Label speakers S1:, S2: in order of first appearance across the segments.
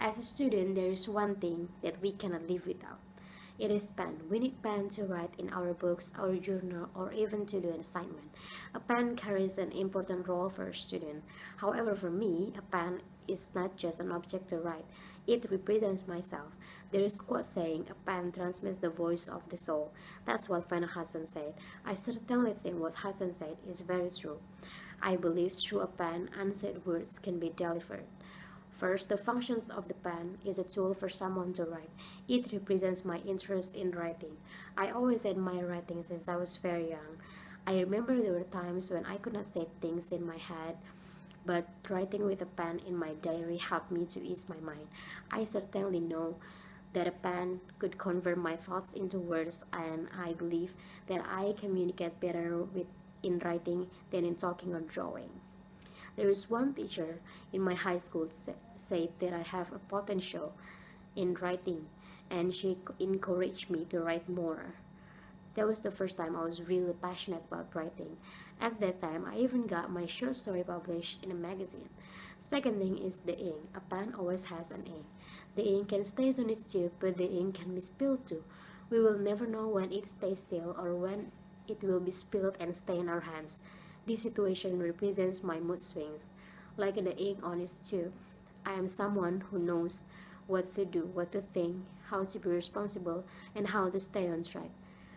S1: As a student, there is one thing that we cannot live without. It is pen. We need pen to write in our books, our journal, or even to do an assignment. A pen carries an important role for a student. However, for me, a pen is not just an object to write. It represents myself. There is quote saying, a pen transmits the voice of the soul. That's what Fana Hassan said. I certainly think what Hassan said is very true. I believe through a pen, unsaid words can be delivered. First, the functions of the pen is a tool for someone to write. It represents my interest in writing. I always admired writing since I was very young. I remember there were times when I could not say things in my head, but writing with a pen in my diary helped me to ease my mind. I certainly know that a pen could convert my thoughts into words, and I believe that I communicate better in writing than in talking or drawing. There is one teacher in my high school said that I have a potential in writing, and she encouraged me to write more. That was the first time I was really passionate about writing. At that time, I even got my short story published in a magazine. Second thing is the ink. A pen always has an ink. The ink can stay on its tube, but the ink can be spilled too. We will never know when it stays still or when it will be spilled and stay in our hands. This situation represents my mood swings. Like the ink on its tube, I am someone who knows what to do, what to think, how to be responsible, and how to stay on track.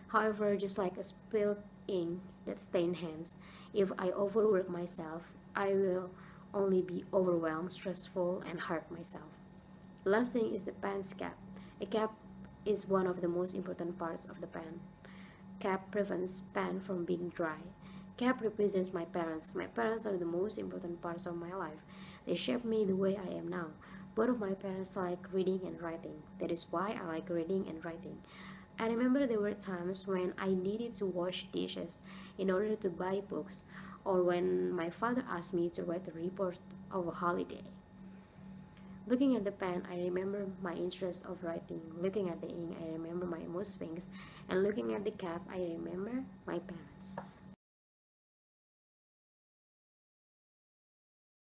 S1: However, just like a spilled ink that stains hands, if I overwork myself, I will only be overwhelmed, stressful, and hurt myself. Last thing is the pen's cap. A cap is one of the most important parts of the pen. Cap prevents pen from being dry. Cap represents my parents. My parents are the most important parts of my life. They shaped me the way I am now. Both of my parents like reading and writing. That is why I like reading and writing. I remember there were times when I needed to wash dishes in order to buy books, or when my father asked me to write a report of a holiday. Looking at the pen, I remember my interest of writing. Looking at the ink, I remember my mood swings. And looking at the cap, I remember my parents.